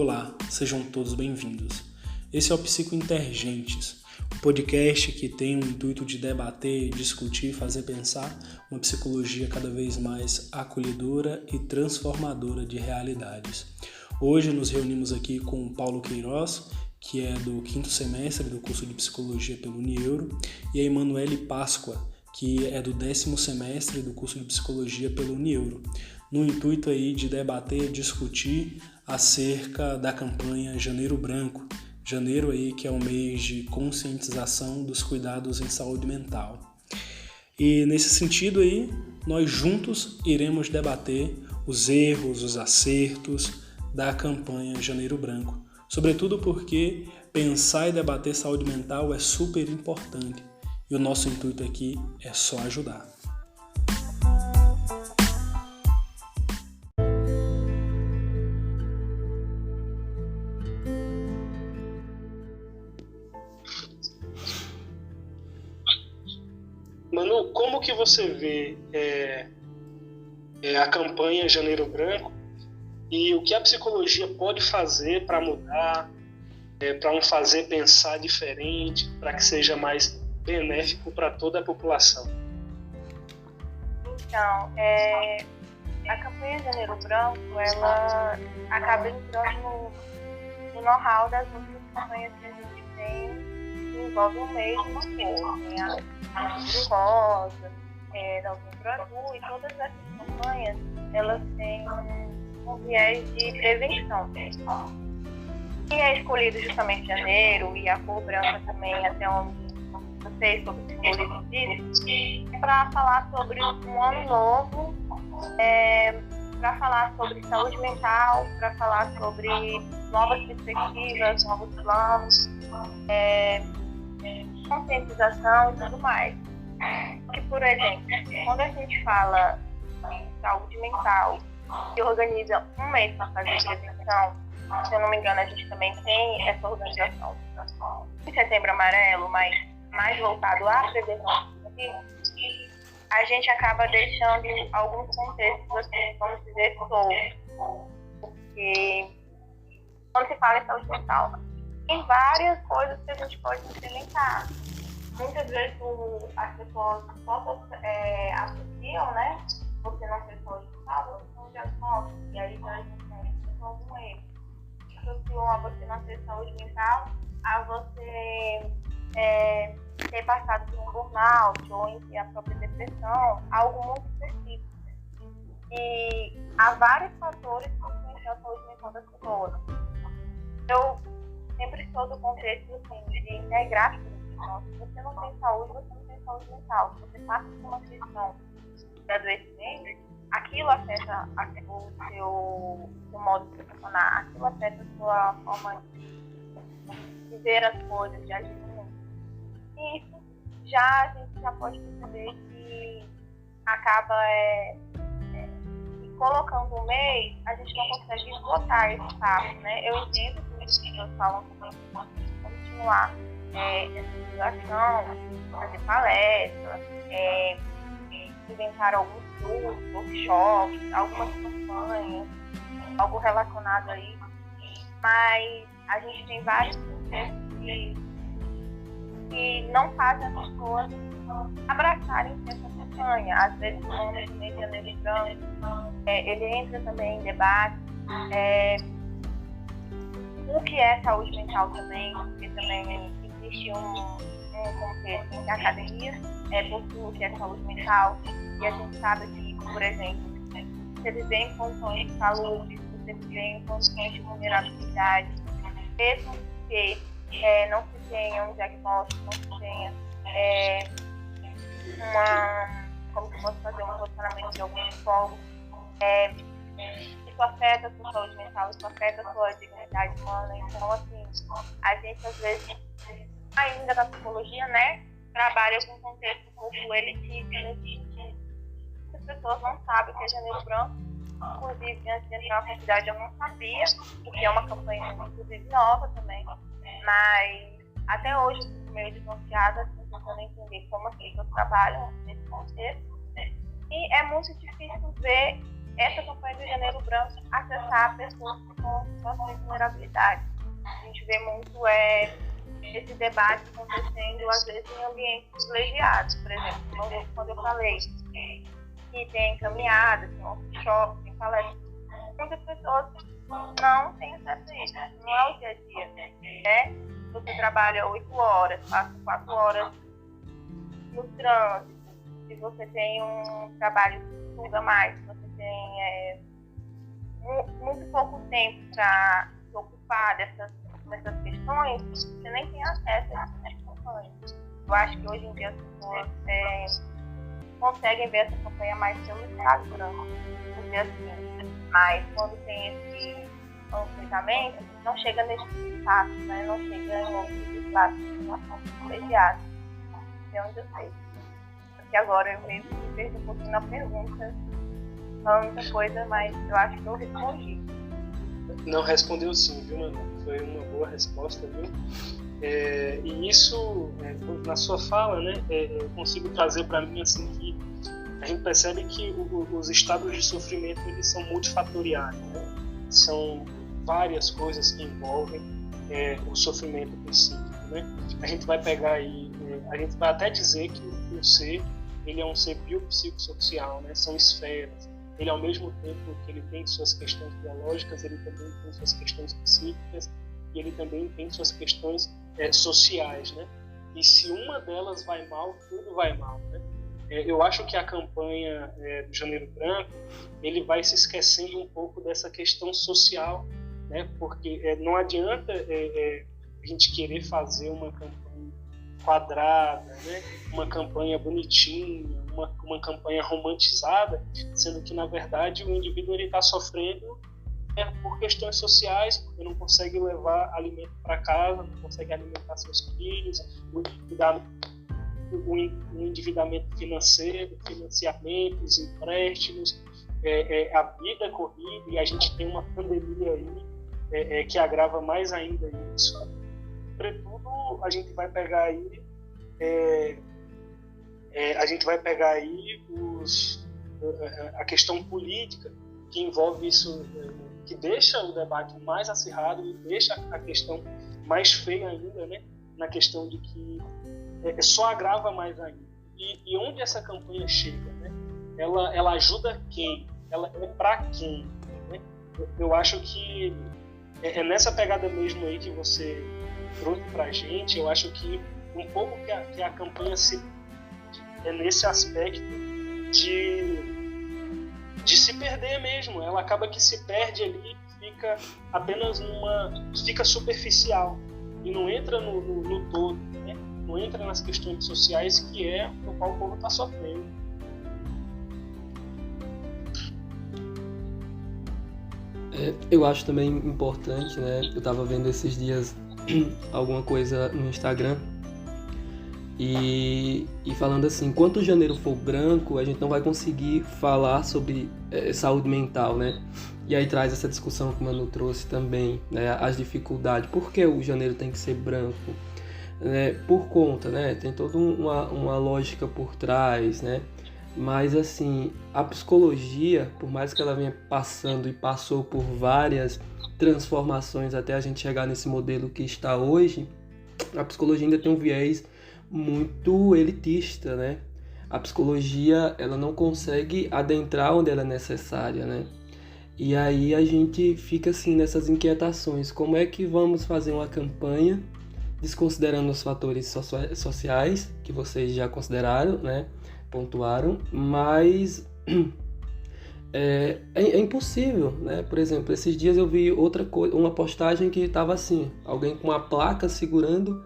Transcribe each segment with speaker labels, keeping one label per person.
Speaker 1: Olá, sejam todos bem-vindos. Esse é o Psico Intergentes, um podcast que tem o intuito de debater, discutir e fazer pensar uma psicologia cada vez mais acolhedora e transformadora de realidades. Hoje nos reunimos aqui com o Paulo Queiroz, que é do 5º semestre do curso de Psicologia pelo Unieuro, e a Emanuele Páscoa, que é do 10º semestre do curso de Psicologia pelo Unieuro, no intuito aí de debater, discutir acerca da campanha Janeiro Branco. Janeiro aí que é um mês de conscientização dos cuidados em saúde mental. E nesse sentido aí, nós juntos iremos debater os erros, os acertos da campanha Janeiro Branco. Sobretudo porque pensar e debater saúde mental é super importante. E o nosso intuito aqui é só ajudar. Manu, como que você vê a campanha Janeiro Branco e o que a psicologia pode fazer para mudar, para um fazer pensar diferente, para que seja mais benéfico para toda a população?
Speaker 2: Então, a campanha Janeiro Branco, ela acaba entrando no know-how das outras campanhas que a gente tem que envolvem o mesmo coisa, né? A Outubro Rosa, da Outubro Azul, e todas essas campanhas, elas têm um viés de prevenção. E é escolhido justamente janeiro e a cor branca também, até onde vocês sobre psicologia disse, para falar sobre um ano novo, para falar sobre saúde mental, para falar sobre novas perspectivas, novos planos, conscientização e tudo mais. Que, por exemplo, quando a gente fala em saúde mental e organiza um mês para fazer prevenção, se eu não me engano, a gente também tem essa organização em Setembro Amarelo, mas mais voltado à prevenção, a gente acaba deixando alguns contextos, assim, vamos dizer, soltos. Porque quando se fala em saúde mental, tem várias coisas que a gente pode implementar. Muitas vezes as pessoas só associam, né? Você não ter saúde mental, você não diagnóstico, e aí já tem algum erro. Associam a você não ter saúde mental a você ter passado por um burnout ou em a própria depressão, algo muito específico. E há vários fatores que influenciam a saúde mental das pessoas. Eu sempre estou do contexto assim, de integrar tudo. Então, se você não tem saúde, você não tem saúde mental. Se você passa por uma questão de adoecimento, aquilo afeta o seu modo de funcionar, aquilo afeta a sua forma de ver as coisas, de agir no mundo. E isso a gente já pode perceber que acaba colocando um mês, a gente não consegue esgotar esse papo, né? Eu entendo que as pessoas falam também que continuar essa divulgação, fazer palestras, inventar alguns cursos, workshops, algumas campanhas, algo relacionado a isso. Mas a gente tem vários contextos que não fazem as pessoas abraçarem essa campanha. Às vezes o nome do mês de Janeiro Branco, ele entra também em debate. O que é saúde mental também, porque também existe um contexto em que a academia possui o que é saúde mental, e a gente sabe que, por exemplo, você viver em condições de saúde, você viver em condições de vulnerabilidade, mesmo que não se tenha um diagnóstico, não se tenha como se fosse fazer um relacionamento de algum psicólogo, isso afeta a sua saúde mental, isso afeta a sua dignidade humana. Então, assim, a gente às vezes, ainda na psicologia, né, trabalha com um contexto um pouco elitista, nesse sentido. As pessoas não sabem o que é Janeiro Branco. Inclusive, antes de entrar na faculdade, eu não sabia, porque é uma campanha, inclusive, nova também. Mas, até hoje, eu fico meio desconfiada, assim, tentando entender como as pessoas trabalham nesse contexto. E é muito difícil ver essa campanha do Janeiro Branco acessar pessoas com situação de vulnerabilidade. A gente vê muito esse debate acontecendo, às vezes, em ambientes privilegiados. Por exemplo, quando eu falei que tem caminhadas, tem workshops, tem palestras, muitas pessoas não têm acesso a isso. Não é o dia a dia. Né? Você trabalha 8 horas, passa 4 horas no trânsito. Se você tem um trabalho que suga mais, se você tem muito pouco tempo para se ocupar dessas questões, você nem tem acesso a essas campanhas. Eu acho que hoje em dia as pessoas conseguem ver essa campanha mais pelo Instagram, porque assim, mas quando tem esse enfrentamento, não chega nesse espaço, né? Não chega em outros espaços de situação privilegiada. É onde eu sei. Porque agora eu meio que me perdi um pouquinho na pergunta, falando muita coisa, mas eu acho que eu respondi.
Speaker 1: Não, respondeu sim, viu, Manu? Foi uma boa resposta, viu? E isso, na sua fala, né, eu consigo trazer para mim assim que a gente percebe que os estados de sofrimento eles são multifatoriais, né? São várias coisas que envolvem o sofrimento psíquico, né? A gente vai pegar aí, a gente vai até dizer que o ser ele é um ser biopsicossocial, né? São esferas. Ele, ao mesmo tempo que ele tem suas questões biológicas, ele também tem suas questões psíquicas e ele também tem suas questões sociais, né? E se uma delas vai mal, tudo vai mal, né? Eu acho que a campanha do Janeiro Branco, ele vai se esquecendo um pouco dessa questão social, né? Porque não adianta a gente querer fazer uma campanha quadrada, né? Uma campanha bonitinha, uma campanha romantizada, sendo que, na verdade, o indivíduo está sofrendo por questões sociais, porque não consegue levar alimento para casa, não consegue alimentar seus filhos, o endividamento financeiro, financiamentos, empréstimos, a vida corrida, e a gente tem uma pandemia aí que agrava mais ainda isso. Sobretudo, a gente vai pegar aí a questão política que envolve isso, que deixa o debate mais acirrado e deixa a questão mais feia ainda, né? Na questão de que só agrava mais ainda. E onde essa campanha chega, né? Ela ajuda quem? Ela é para quem? Né? Eu acho que é nessa pegada mesmo aí que você trouxe para a gente. Eu acho que um pouco que a campanha se é nesse aspecto de se perder mesmo. Ela acaba que se perde ali, fica apenas fica superficial e não entra no todo, né? Não entra nas questões sociais que é o qual o povo está sofrendo.
Speaker 3: Eu acho também importante, né? Eu estava vendo esses dias alguma coisa no Instagram e falando assim, enquanto o janeiro for branco, a gente não vai conseguir falar sobre saúde mental, né? E aí traz essa discussão que o Manu trouxe também, né? As dificuldades. Por que o janeiro tem que ser branco? Por conta, né? Tem toda uma lógica por trás, né? Mas assim, a psicologia, por mais que ela venha passando e passou por várias transformações até a gente chegar nesse modelo que está hoje, a psicologia ainda tem um viés muito elitista, né? A psicologia, ela não consegue adentrar onde ela é necessária, né? E aí a gente fica assim nessas inquietações. Como é que vamos fazer uma campanha desconsiderando os fatores sociais que vocês já consideraram, né? Pontuaram, mas é impossível, né? Por exemplo, esses dias eu vi outra coisa, uma postagem que estava assim, alguém com uma placa segurando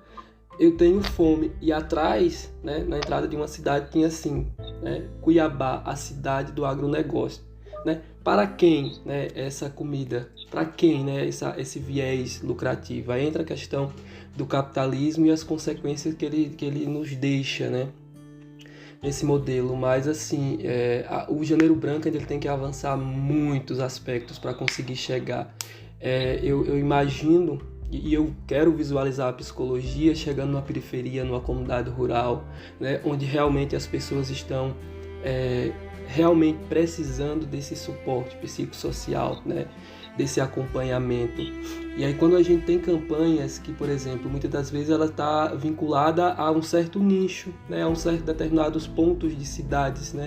Speaker 3: "eu tenho fome", e atrás, né, na entrada de uma cidade tinha assim, né, Cuiabá, a cidade do agronegócio, né? Para quem, né, essa comida? Para quem, né, esse viés lucrativo? Aí entra a questão do capitalismo e as consequências que ele nos deixa, né? Esse modelo, mas assim, o Janeiro Branco ele tem que avançar muitos aspectos para conseguir chegar. Eu imagino e eu quero visualizar a psicologia chegando numa periferia, numa comunidade rural, né, onde realmente as pessoas estão realmente precisando desse suporte psicossocial, né? Desse acompanhamento. E aí quando a gente tem campanhas que, por exemplo, muitas das vezes ela está vinculada a um certo nicho, né? A um certo determinados pontos de cidades, né?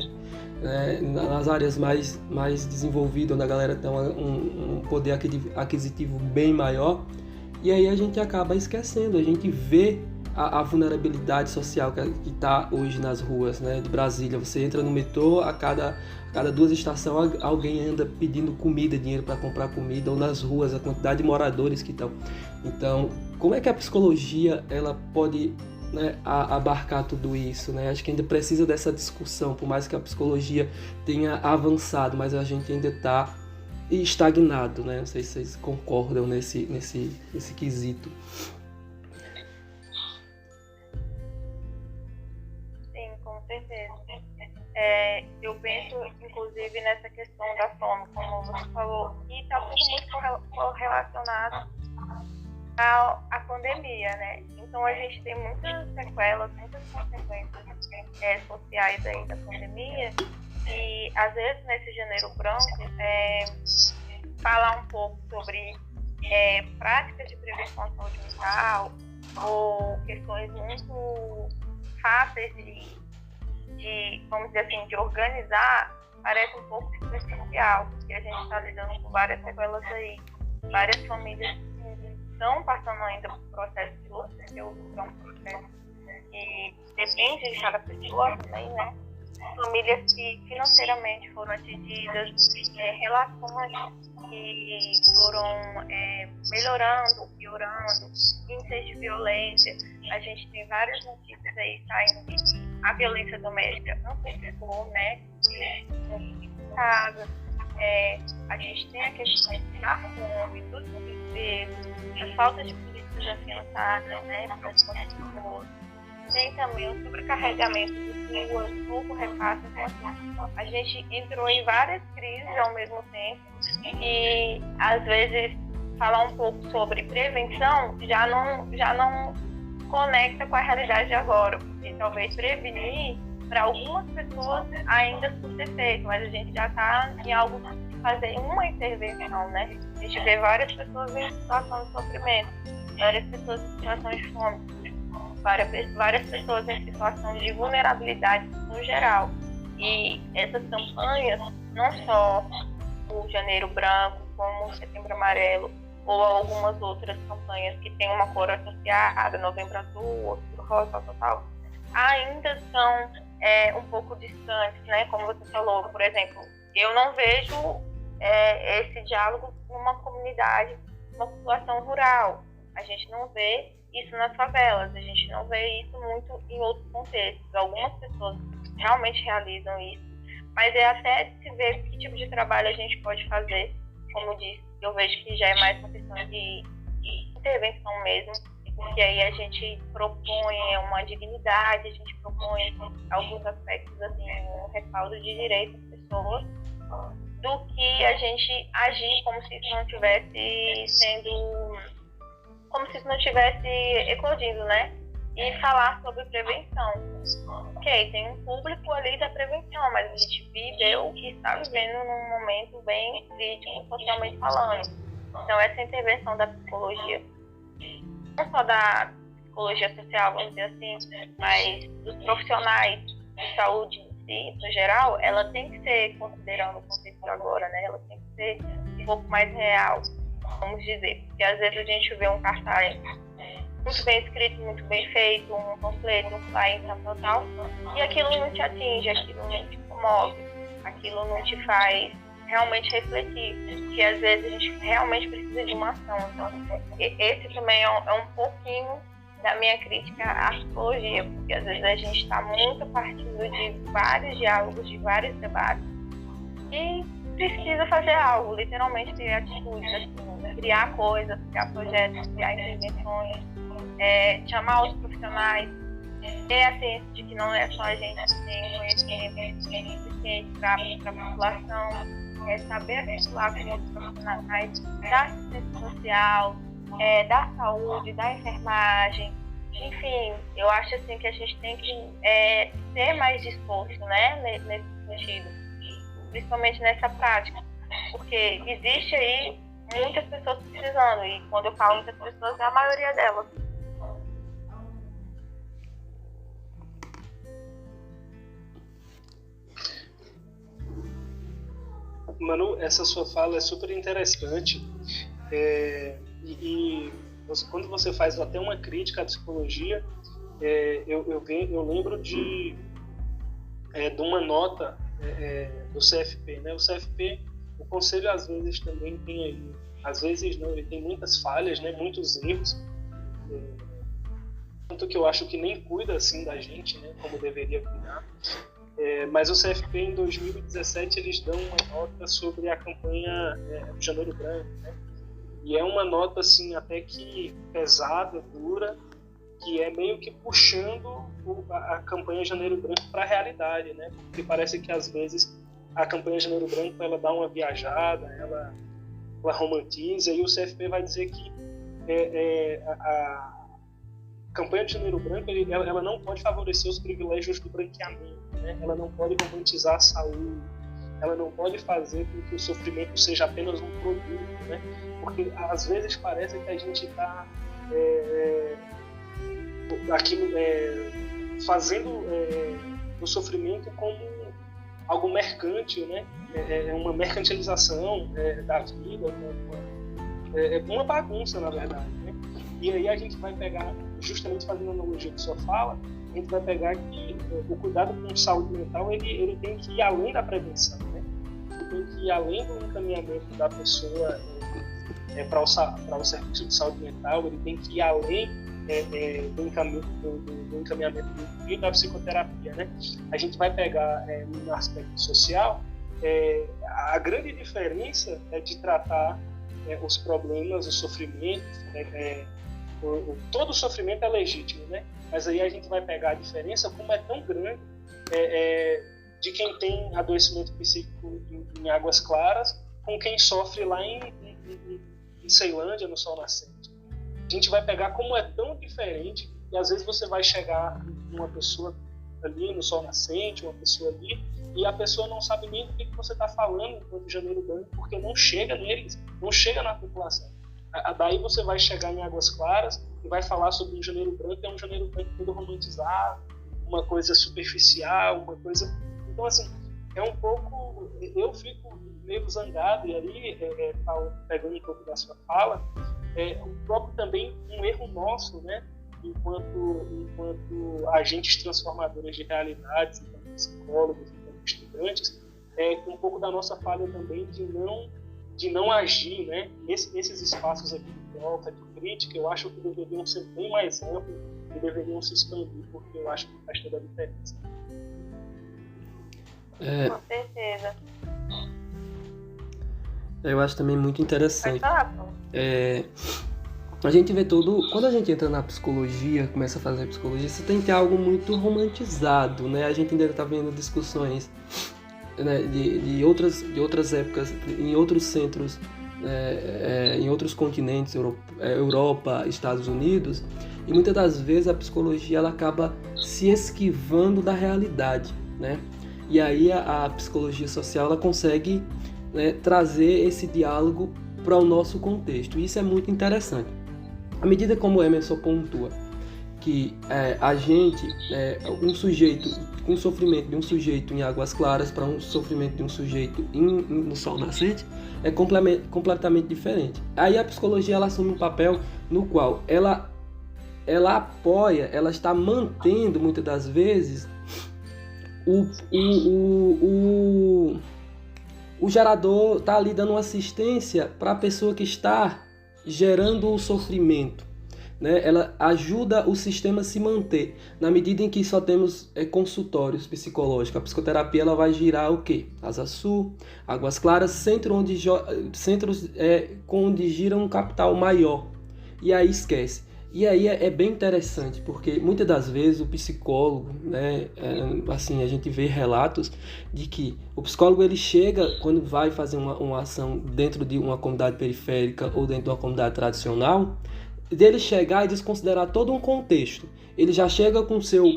Speaker 3: Nas áreas mais desenvolvidas, onde a galera tem um poder aquisitivo bem maior, e aí a gente acaba esquecendo, a gente vê a vulnerabilidade social que está hoje nas ruas, né, de Brasília. Você entra no metrô, a cada 2 estações alguém anda pedindo comida, dinheiro para comprar comida, ou nas ruas, a quantidade de moradores que estão. Então, como é que a psicologia ela pode, né, abarcar tudo isso, né? Acho que ainda precisa dessa discussão, por mais que a psicologia tenha avançado, mas a gente ainda está estagnado, né? Não sei se vocês concordam nesse quesito.
Speaker 2: Sim, com certeza. Eu penso, inclusive, nessa questão da fome, como você falou, e está tudo muito correlacionado à pandemia, né? Então a gente tem muitas sequelas, muitas consequências sociais aí da pandemia, e às vezes nesse gênero branco falar um pouco sobre práticas de prevenção à saúde mental ou questões muito fáceis de, vamos dizer assim, de organizar, parece um pouco superficial, porque a gente está lidando com várias sequelas aí, várias famílias estão passando ainda por processo de luto, porque o luto é um processo que depende de cada pessoa também, né? Famílias que financeiramente foram atingidas, relações que foram melhorando, piorando, índices de violência. A gente tem várias notícias aí saindo que a violência doméstica não ficou, né? Em casa. A gente tem a questão da fome, do desemprego, a falta de políticas afiançadas, né, para as pessoas. Tem também o sobrecarregamento das ruas, pouco repasse. Então, assim, a gente entrou em várias crises ao mesmo tempo e, às vezes, falar um pouco sobre prevenção já não conecta com a realidade de agora, porque talvez prevenir, para algumas pessoas, ainda surte efeito, mas a gente já está em algo de fazer uma intervenção, né? A gente vê várias pessoas em situação de sofrimento, várias pessoas em situação de fome, várias pessoas em situação de vulnerabilidade no geral. E essas campanhas, não só o Janeiro Branco, como o Setembro Amarelo, ou algumas outras campanhas que têm uma cor associada, Novembro Azul, Outubro Rosa, tal, ainda são um pouco distantes, né? Como você falou, por exemplo, eu não vejo esse diálogo numa comunidade, numa população rural. A gente não vê isso nas favelas, a gente não vê isso muito em outros contextos. Algumas pessoas realmente realizam isso, mas é até de se ver que tipo de trabalho a gente pode fazer. Como eu disse, eu vejo que já é mais uma questão de intervenção mesmo, porque aí a gente propõe uma dignidade, a gente propõe alguns aspectos, assim, um respaldo de direitos das pessoas, do que a gente agir como se isso não estivesse como se isso não estivesse eclodindo, né? E falar sobre prevenção. Ok, tem um público ali da prevenção, mas a gente viveu e está vivendo num momento bem crítico, socialmente falando. Então, essa intervenção da psicologia, não só da psicologia social, vamos dizer assim, mas dos profissionais de saúde em si, no geral, ela tem que ser, considerando o contexto de agora, né? Ela tem que ser um pouco mais real, vamos dizer. Porque às vezes a gente vê um cartaz muito bem escrito, muito bem feito, um panfleto, um flyer, tal, e aquilo não te atinge, aquilo não te comove, aquilo não te faz realmente refletir, porque às vezes a gente realmente precisa de uma ação. Então, esse também é um pouquinho da minha crítica à psicologia, porque às vezes a gente está muito partindo de vários diálogos, de vários debates, e precisa fazer algo, literalmente ter atitudes, assim, criar coisas, criar projetos, criar intervenções, chamar os profissionais, ter a ciência de que não é só a gente que tem conhecimento suficiente para a população, saber articular com outros profissionais da assistência social, da saúde, da enfermagem. Enfim, eu acho assim que a gente tem que ser mais disposto, né, nesse sentido. principalmente nessa prática, porque existe aí muitas pessoas precisando, e quando eu falo muitas pessoas, é a maioria delas.
Speaker 1: Manu, essa sua fala é super interessante, e quando você faz até uma crítica à psicologia, eu lembro de uma nota do CFP, né? O CFP, o conselho às vezes também tem aí, às vezes não, ele tem muitas falhas, né? Muitos erros, tanto que eu acho que nem cuida assim da gente, né? Como deveria cuidar. Mas o CFP em 2017 eles dão uma nota sobre a campanha Janeiro Branco, né? E é uma nota assim até que pesada, dura, que é meio que puxando a campanha Janeiro Branco para a realidade, né? Porque parece que às vezes a campanha Janeiro Branco ela dá uma viajada, ela romantiza, e o CFP vai dizer que a campanha de Janeiro Branco ela não pode favorecer os privilégios do branqueamento, né? Ela não pode romantizar a saúde, ela não pode fazer com que o sofrimento seja apenas um produto, né? Porque às vezes parece que a gente está fazendo o sofrimento como algo mercântil, né? Uma mercantilização da vida, uma bagunça, na verdade, né? E aí a gente vai pegar, justamente fazendo a analogia que o senhor fala, a gente vai pegar que o cuidado com saúde mental ele tem que ir além da prevenção, né? Ele tem que ir além do encaminhamento da pessoa para o serviço de saúde mental, ele tem que ir além do encaminhamento do da psicoterapia, né? A gente vai pegar no aspecto social, a grande diferença é de tratar os problemas, os sofrimentos, todo sofrimento é legítimo, né? Mas aí a gente vai pegar a diferença, como é tão grande de quem tem adoecimento psíquico em Águas Claras com quem sofre lá em Ceilândia, no Sol Nascente. A gente vai pegar como é tão diferente, e às vezes você vai chegar numa pessoa ali no Sol Nascente, uma pessoa ali, e a pessoa não sabe nem do que você está falando enquanto Janeiro Branco, porque não chega neles, não chega na população. Daí você vai chegar em Águas Claras e vai falar sobre um Janeiro Branco, é um Janeiro Branco todo romantizado, uma coisa superficial, uma coisa... Então, assim, é um pouco... Eu fico meio zangado, e ali, pegando um pouco da sua fala, o próprio também um erro nosso, né? Enquanto agentes transformadores de realidades, enquanto psicólogos, enquanto estudantes, um pouco da nossa falha também de não agir, né? Esses espaços aqui de troca, de crítica, eu acho que deveriam ser bem mais amplos e deveriam se expandir, porque eu acho que faz toda a diferença.
Speaker 2: Com certeza.
Speaker 3: Eu acho também muito interessante. A gente vê quando a gente entra na psicologia, começa a fazer psicologia, você tem que ter algo muito romantizado, né? A gente ainda está vendo discussões, né, de outras épocas, em outros centros, em outros continentes, Europa, Estados Unidos, e muitas das vezes a psicologia ela acaba se esquivando da realidade, né? E aí a psicologia social ela consegue, né, trazer esse diálogo para o nosso contexto. E isso é muito interessante. À medida como o Emerson pontua que a gente, um sujeito com o sofrimento de um sujeito em Águas Claras para um sofrimento de um sujeito no Sol Nascente é completamente diferente. Aí a psicologia ela assume um papel no qual ela apoia, ela está mantendo muitas das vezes o gerador está ali dando assistência para a pessoa que está gerando o sofrimento, né? Ela ajuda o sistema a se manter, na medida em que só temos consultórios psicológicos. A psicoterapia ela vai girar o quê? Asa Sul, Águas Claras, centros onde gira um capital maior. E aí esquece. E aí é bem interessante, porque muitas das vezes o psicólogo, né, assim, a gente vê relatos de que o psicólogo ele chega, quando vai fazer uma ação dentro de uma comunidade periférica ou dentro de uma comunidade tradicional, dele chegar e desconsiderar todo um contexto. Ele já chega com seu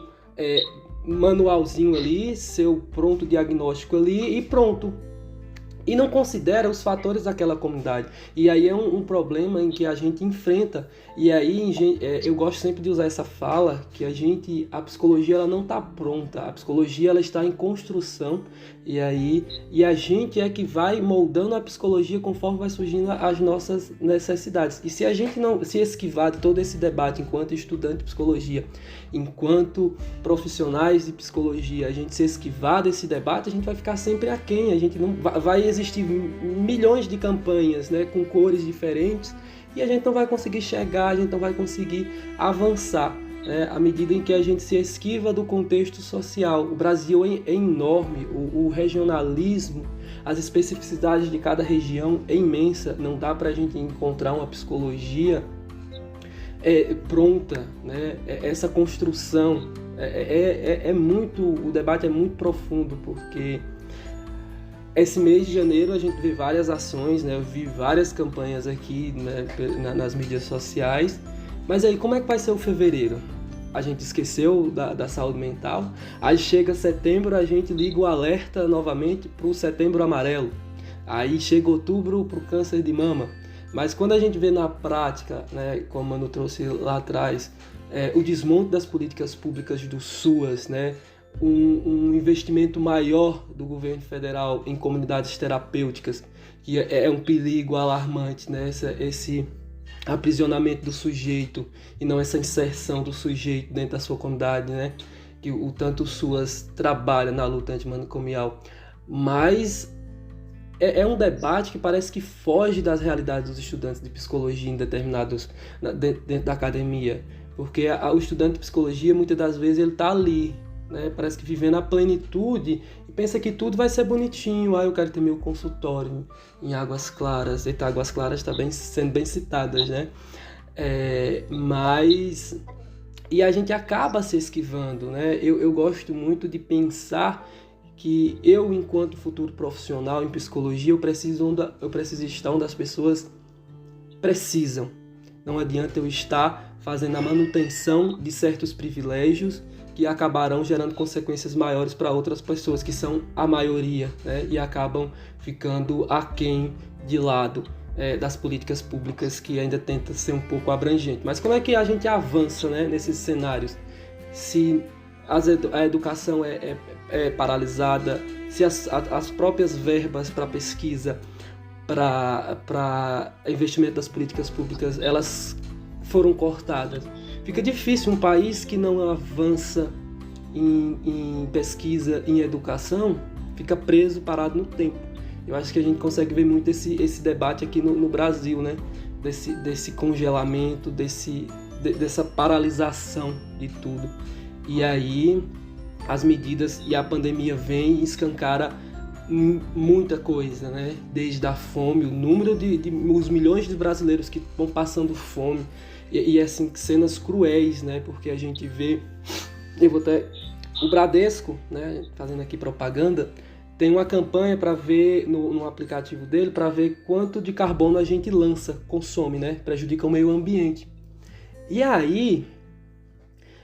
Speaker 3: manualzinho ali, seu pronto diagnóstico ali e pronto. e não considera os fatores daquela comunidade. E aí é um problema em que a gente enfrenta. E aí eu gosto sempre de usar essa fala, que a psicologia ela não está pronta, a psicologia ela está em construção, e a gente é que vai moldando a psicologia conforme vai surgindo as nossas necessidades. E se a gente não se esquivar de todo esse debate enquanto estudante de psicologia, enquanto profissionais de psicologia, a gente se esquivar desse debate, a gente vai ficar sempre aquém. A gente não vai existir milhões de campanhas, né, com cores diferentes, e a gente não vai conseguir chegar, a gente não vai conseguir avançar, né, à medida em que a gente se esquiva do contexto social. O Brasil é enorme, o regionalismo, as especificidades de cada região é imensa, não dá para a gente encontrar uma psicologia pronta, né? Essa construção o debate é muito profundo, porque esse mês de janeiro a gente vê várias ações, né? Eu vi várias campanhas aqui, né, nas mídias sociais, mas aí como é que vai ser o fevereiro? A gente esqueceu da saúde mental, aí chega setembro, a gente liga o alerta novamente para o setembro amarelo, aí chega outubro para o câncer de mama. Mas quando a gente vê na prática, né, como o Manu trouxe lá atrás, o desmonte das políticas públicas do SUAS, né, um investimento maior do governo federal em comunidades terapêuticas, que é um perigo alarmante, né, esse aprisionamento do sujeito e não essa inserção do sujeito dentro da sua comunidade, né, que tanto o SUAS trabalha na luta antimanicomial. Mas é um debate que parece que foge das realidades dos estudantes de psicologia dentro da academia, porque o estudante de psicologia muitas das vezes ele está ali, né, parece que vivendo a plenitude e pensa que tudo vai ser bonitinho. Eu quero ter meu consultório em Águas Claras. Eita, Águas Claras está sendo bem citadas, né? E a gente acaba se esquivando, né? Eu gosto muito de pensar que eu, enquanto futuro profissional em psicologia, eu preciso estar onde as pessoas precisam. Não adianta eu estar fazendo a manutenção de certos privilégios que acabarão gerando consequências maiores para outras pessoas, que são a maioria, né? E acabam ficando aquém de lado das políticas públicas, que ainda tenta ser um pouco abrangente. Mas como é que a gente avança, né, nesses cenários? Se a educação é paralisada, se as próprias verbas para pesquisa, para investimento das políticas públicas, elas foram cortadas. Fica difícil um país que não avança em pesquisa, em educação, fica preso, parado no tempo. Eu acho que a gente consegue ver muito esse debate aqui no Brasil, né? Desse congelamento, dessa paralisação de tudo. E aí as medidas e a pandemia vem e escancara muita coisa, né? Desde a fome, o número os milhões de brasileiros que vão passando fome, e assim, cenas cruéis, né? Porque a gente vê, o Bradesco, né, fazendo aqui propaganda, tem uma campanha para ver no aplicativo dele, para ver quanto de carbono a gente consome, né? Prejudica o meio ambiente. E aí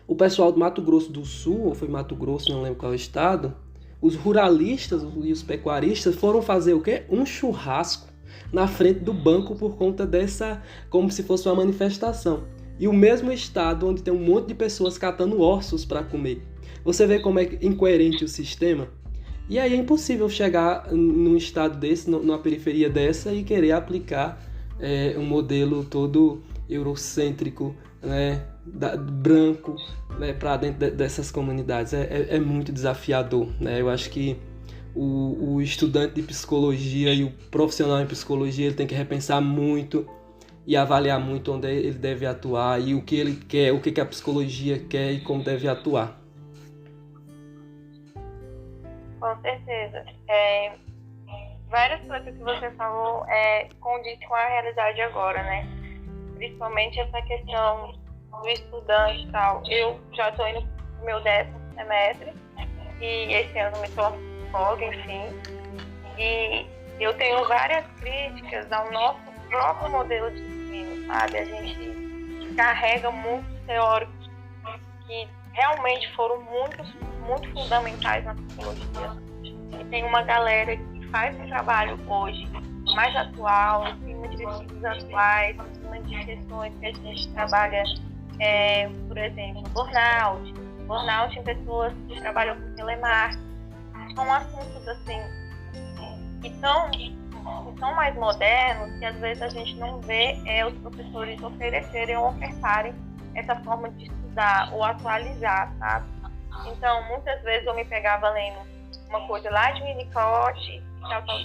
Speaker 3: o pessoal do Mato Grosso do Sul, ou foi Mato Grosso, não lembro qual estado, os ruralistas e os pecuaristas foram fazer o quê? Um churrasco na frente do banco por conta dessa, como se fosse uma manifestação. E o mesmo estado onde tem um monte de pessoas catando ossos para comer. Você vê como é incoerente o sistema? E aí é impossível chegar num estado desse, numa periferia dessa, e querer aplicar um modelo todo eurocêntrico, né, branco, né, para dentro dessas comunidades. É muito desafiador, né? Eu acho que o estudante de psicologia e o profissional em psicologia, ele tem que repensar muito e avaliar muito onde ele deve atuar e o que ele quer, o que a psicologia quer e como deve atuar.
Speaker 2: Com certeza. Várias coisas que você falou condiz com a realidade agora, né? Principalmente essa questão do estudante e tal. Eu já estou indo no meu 10º semestre e esse ano me torno psicóloga, enfim. E eu tenho várias críticas ao nosso próprio modelo de ensino, sabe? A gente carrega muitos teóricos que realmente foram muito fundamentais na psicologia. E tem uma galera que faz um trabalho hoje mais atual, em cima de pesquisas atuais, em cima de questões que a gente trabalha, por exemplo, burnout em pessoas que trabalham com telemarketing. São assuntos assim que são mais modernos, que às vezes a gente não vê os professores oferecerem ou ofertarem essa forma de estudar ou atualizar, sabe? Então, muitas vezes eu me pegava lendo uma coisa lá de Winnicott,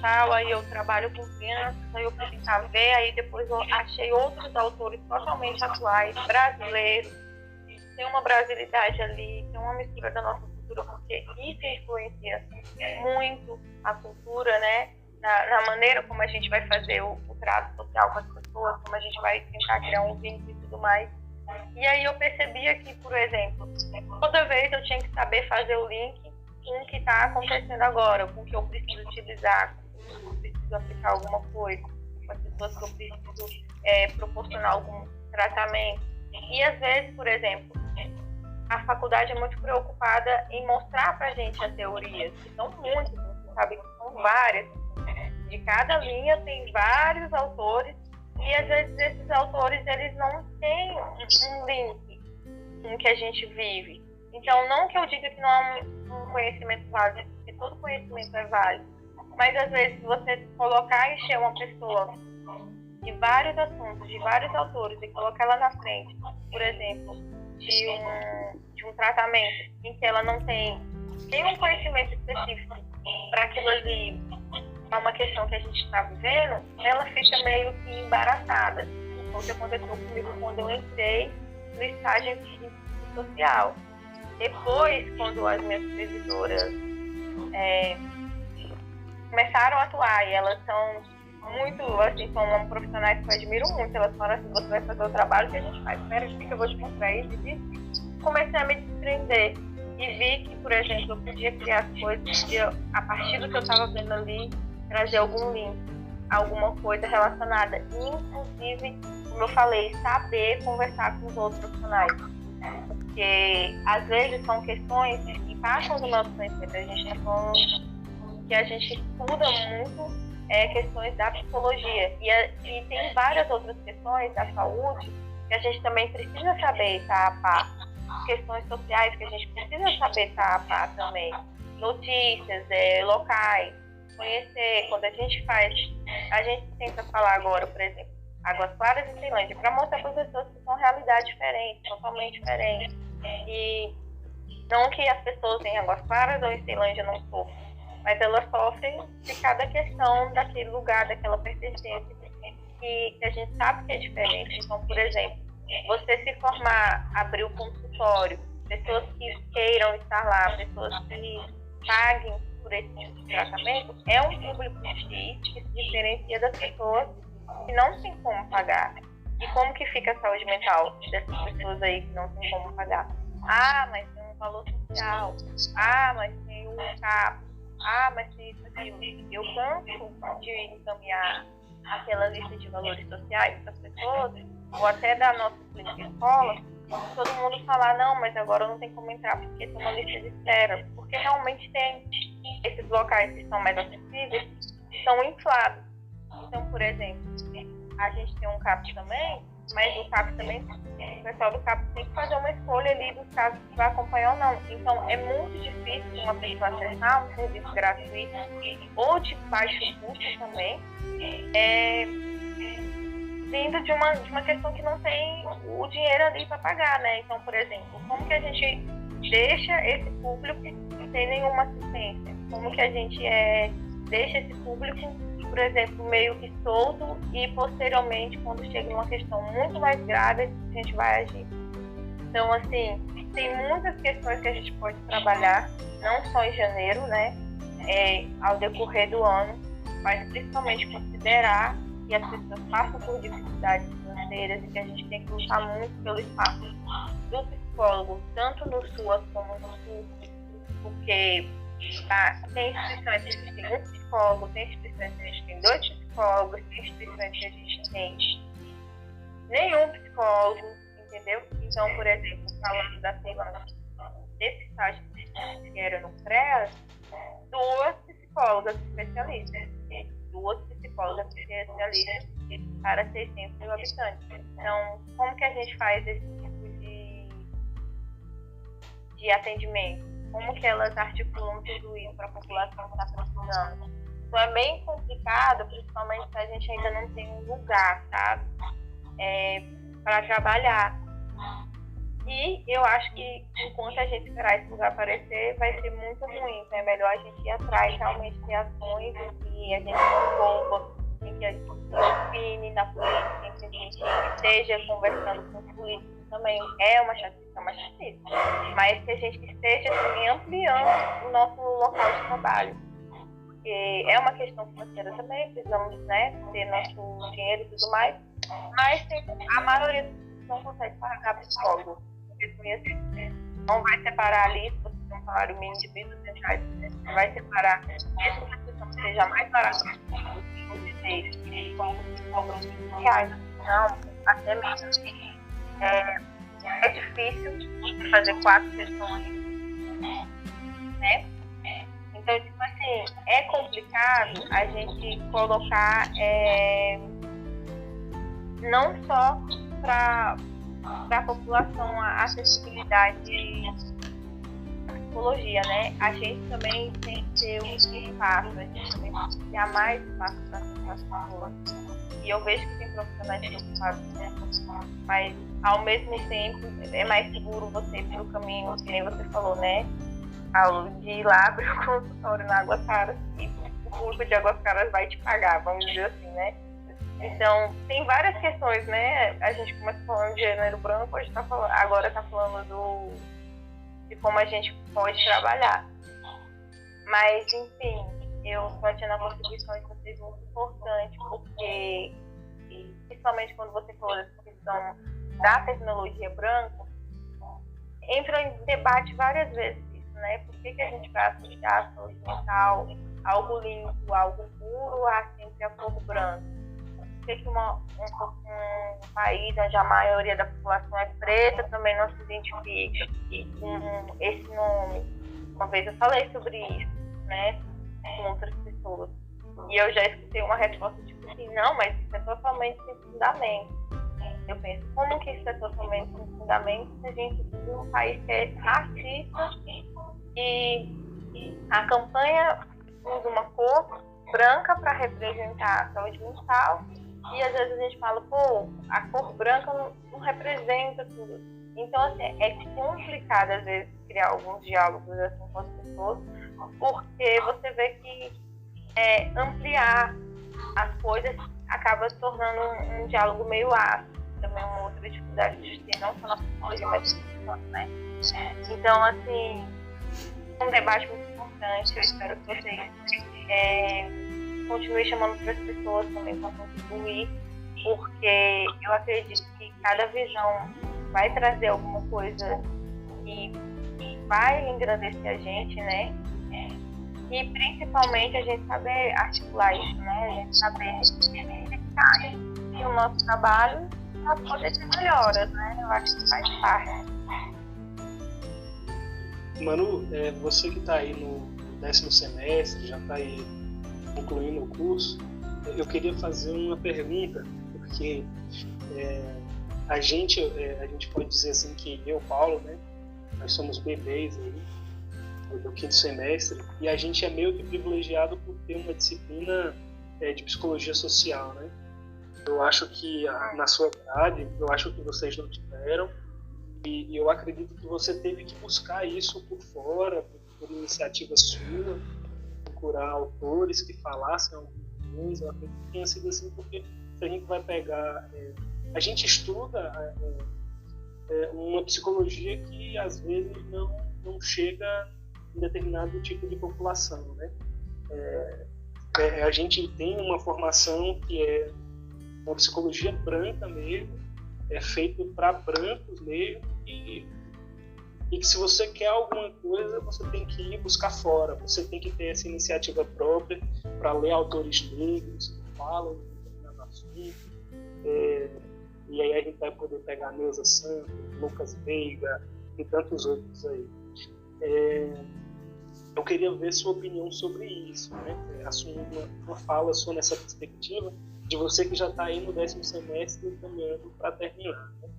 Speaker 2: tal, aí eu trabalho com crianças, aí eu fui tentar ver, aí depois eu achei outros autores totalmente atuais, brasileiros, tem uma brasilidade ali, tem uma mistura da nossa cultura, porque isso influencia muito a cultura, né? Na maneira como a gente vai fazer o trato social com as pessoas, como a gente vai tentar criar um vínculo e tudo mais. E aí eu percebia que, por exemplo, toda vez eu tinha que saber fazer o link com o que está acontecendo agora, com o que eu preciso utilizar, com o que eu preciso aplicar alguma coisa, com as pessoas que eu preciso proporcionar algum tratamento. E às vezes, por exemplo, a faculdade é muito preocupada em mostrar pra gente as teorias, que são muitas, você sabe que são várias. De cada linha tem vários autores, e às vezes esses autores eles não têm um link com o que a gente vive. Então, não que eu diga que não é um conhecimento válido, porque todo conhecimento é válido, mas às vezes você colocar e encher uma pessoa de vários assuntos, de vários autores, e colocar ela na frente, por exemplo, de um tratamento em que ela não tem um conhecimento específico para aquilo ali, é uma questão que a gente está vivendo, ela fica meio que embaraçada. Foi o que aconteceu comigo quando eu entrei no estágio de social. Depois, quando as minhas supervisoras começaram a atuar, e elas são muito, assim, são profissionais que eu admiro muito, elas falam assim, você vai fazer o trabalho que a gente faz, espera que eu vou te mostrar isso, e comecei a me desprender. E vi que, por exemplo, eu podia criar coisas, a partir do que eu estava vendo ali, trazer algum link, alguma coisa relacionada. Inclusive, como eu falei, saber conversar com os outros profissionais. Porque, às vezes, são questões que passam do nosso conhecimento. A gente está falando que a gente estuda muito questões da psicologia. E tem várias outras questões da saúde que a gente também precisa saber estar a par. Questões sociais que a gente precisa saber estar a par também. Notícias, locais, conhecer. Quando a gente tenta falar agora, por exemplo, Águas Claras e Ceilândia, para mostrar para as pessoas que são realidades diferentes, totalmente diferentes. E não que as pessoas em Águas Claras ou em Ceilândia não sofram, mas elas sofrem de cada questão daquele lugar, daquela pertencência, que a gente sabe que é diferente. Então, por exemplo, você se formar, abrir o consultório, pessoas que queiram estar lá, pessoas que paguem por esse tipo de tratamento, é um público X que se diferencia das pessoas que não tem como pagar. E como que fica a saúde mental dessas pessoas aí que não tem como pagar? Ah, mas tem um valor social. Ah, mas tem um CAP. Ah, mas tem isso aqui. Eu canso de encaminhar aquela lista de valores sociais para as pessoas, ou até da nossa clínica escola, todo mundo falar, não, mas agora não tem como entrar porque tem uma lista de espera. Porque realmente tem esses locais que são mais acessíveis, são inflados. Então, por exemplo, a gente tem um CAP também, mas o CAP também, o pessoal do CAP tem que fazer uma escolha ali dos casos que vai acompanhar ou não. Então, é muito difícil uma pessoa acessar um serviço gratuito ou de baixo custo também, vindo de uma questão que não tem o dinheiro ali para pagar, né? Então, por exemplo, como que a gente deixa esse público sem nenhuma assistência? Como que a gente deixa esse público, por exemplo, meio que solto e posteriormente, quando chega uma questão muito mais grave, a gente vai agir? Então, assim, tem muitas questões que a gente pode trabalhar, não só em janeiro, né? Ao decorrer do ano, mas principalmente considerar que as pessoas passam por dificuldades financeiras e que a gente tem que lutar muito pelo espaço do psicólogo, tanto no SUAS como no SUS, porque tem instituições que a gente tem um psicólogo, tem instituições que a gente tem 2 psicólogos, tem instituições que a gente tem nenhum psicólogo, entendeu? Então, por exemplo, falando da semana desse estágio que era no CREAS, 2 psicólogas especialistas, 2 psicólogas especialistas para 600 mil habitantes. Então, como que a gente faz esse tipo de atendimento? Como que elas articulam tudo isso para a população que está precisando? Então, é bem complicado, principalmente se a gente ainda não tem um lugar, sabe? Para trabalhar. E eu acho que enquanto a gente esperar esse lugar aparecer, vai ser muito ruim. Então é melhor a gente ir atrás realmente de ações em que a gente se envolva, em que a gente opine na política, em que a gente esteja conversando com os políticos também. É uma chatice. Mas que a gente esteja também ampliando o nosso local de trabalho. Porque é uma questão financeira também, precisamos, né, ter nosso dinheiro e tudo mais. Mas a maioria não consegue pagar psicólogo. Não vai separar ali, se você tem um salário mínimo de R$1.200, você vai separar, mesmo que a questão seja mais barata do que vocês, que cobram R$20. Não, até mesmo assim, é difícil você fazer 4 sessões, né? Então, tipo assim, é complicado a gente colocar não só para a população a acessibilidade à psicologia, né? A gente também tem que ter um espaço, a gente também tem que criar mais espaço para as pessoas. E eu vejo que tem profissionais preocupados com isso, mas ao mesmo tempo é mais seguro você ir pelo caminho, que nem você falou, né, Paulo, de ir lá abrir o consultório na Águas Claras e o público de Águas Claras vai te pagar, vamos dizer assim, né? Então, tem várias questões, né? A gente começa falando de gênero branco, agora está falando de como a gente pode trabalhar. Mas, enfim, eu estou achando a contribuição de vocês muito importante, porque, principalmente quando você falou dessa questão da tecnologia branca, entra em debate várias vezes isso, né? Por que a gente vai associar a saúde mental, algo limpo, algo puro, a sempre a cor branca? Por que um país onde a maioria da população é preta também não se identifica com esse nome? Uma vez eu falei sobre isso, né, com outras pessoas. E eu já escutei uma resposta tipo assim, não, mas isso é totalmente sem fundamento. Eu penso, como que isso é totalmente sem fundamento se a gente vive num país que é racista e a campanha usa uma cor branca para representar a saúde mental e às vezes a gente fala, pô, a cor branca não representa tudo. Então, assim, é complicado às vezes criar alguns diálogos assim com as pessoas, porque você vê que ampliar as coisas acaba se tornando um diálogo meio ácido. Também uma outra dificuldade de ter, não só na psicologia, mas né? Então, assim, é um debate muito importante. Eu espero que vocês continuem chamando outras pessoas também para contribuir, porque eu acredito que cada visão vai trazer alguma coisa que vai engrandecer a gente, né? E principalmente a gente saber articular isso, né? A gente saber explicar o nosso trabalho para poder ter melhoras, né? Eu acho que faz parte.
Speaker 1: Manu, você que está aí no 10º semestre, já está aí concluindo o curso, eu queria fazer uma pergunta, porque a gente pode dizer assim que eu, Paulo, né, nós somos bebês aí do 5º semestre e a gente é meio que privilegiado por ter uma disciplina de psicologia social, né? Eu acho que na sua idade, eu acho que vocês não tiveram e eu acredito que você teve que buscar isso por fora, por iniciativa sua, procurar autores que falassem alguma coisa. Eu acredito que tenha sido assim, porque se a gente vai pegar... a gente estuda uma psicologia que às vezes não chega em determinado tipo de população, né? A gente tem uma formação que é uma psicologia branca mesmo, é feito para brancos mesmo, e que se você quer alguma coisa, você tem que ir buscar fora, você tem que ter essa iniciativa própria para ler autores negros que falam de determinado assunto, e aí a gente vai poder pegar Neuza Santos, Lucas Veiga e tantos outros aí. eu queria ver sua opinião sobre isso, né? Uma fala sua nessa perspectiva de você que já está aí no 10º semestre caminhando para terminar, né?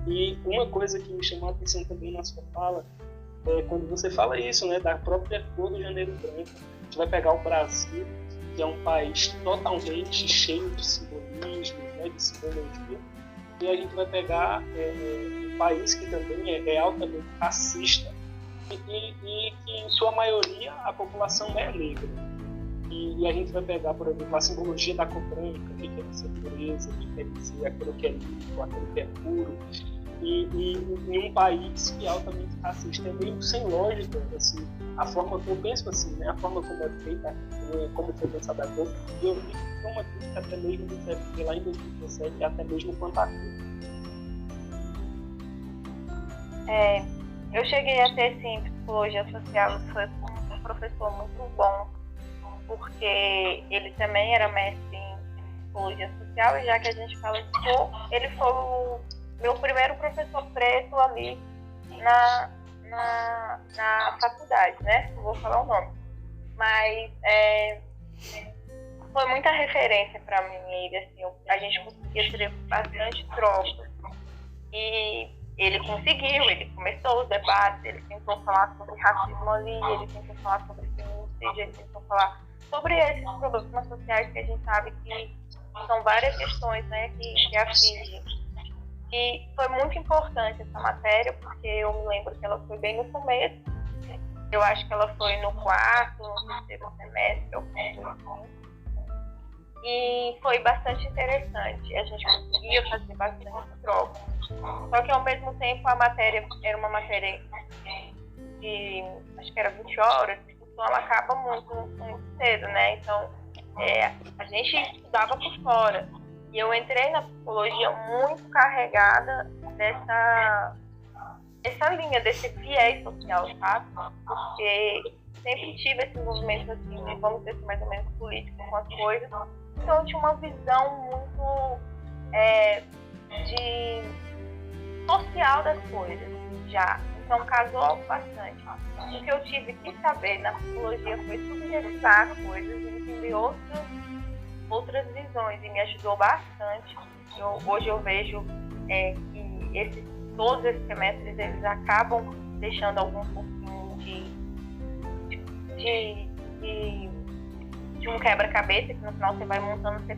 Speaker 1: E uma coisa que me chamou a atenção também na sua fala é quando você fala isso, né, da própria cor do Janeiro Branco. A gente vai pegar o Brasil, que é um país totalmente cheio de simbolismo, né, de simbologia, e a gente vai pegar um país que também é altamente racista e que, em sua maioria, a população é negra. E a gente vai pegar, por exemplo, a simbologia da cor branca, o que quer dizer pureza, o que quer dizer aquilo que é limpo, aquilo que é puro. E em um país que é altamente racista, é meio sem lógica, assim, a forma como eu penso assim, né? A forma como é feita, como foi pensada a cor. E eu vi que foi uma crítica até mesmo do CFP lá em 2017, até mesmo quanto a cor.
Speaker 2: Eu cheguei a ter, sim, psicologia social, foi um professor muito bom, porque ele também era mestre em psicologia social, e já que a gente fala de cor, ele foi o meu primeiro professor preto ali na faculdade, né? Não vou falar o nome. Mas foi muita referência para mim, ele, assim, a gente conseguia ter bastante troca. E ele conseguiu, ele começou os debates, ele tentou falar sobre racismo ali, ele tentou falar sobre feminicídio, ele tentou falar sobre esses problemas sociais que a gente sabe que são várias questões, né, que afligem. E foi muito importante essa matéria, porque eu me lembro que ela foi bem no começo. Eu acho que ela foi no 4º, no 3º semestre, ou assim. E foi bastante interessante. A gente conseguia fazer bastante troca. Só que, ao mesmo tempo, a matéria era uma matéria de, acho que era 20 horas, então ela acaba muito cedo, né? Então, a gente estudava por fora. E eu entrei na psicologia muito carregada dessa linha, desse viés social, sabe? Porque sempre tive esse movimento, assim, vamos dizer, mais ou menos político com as coisas. Então eu tinha uma visão muito de social das coisas, já. Então casou bastante. O que eu tive que saber na psicologia foi subjetivar coisas e entender outras visões, e me ajudou bastante. Hoje eu vejo que todos esses semestres eles acabam deixando algum pouquinho de um quebra-cabeça, que no final você vai montando, você,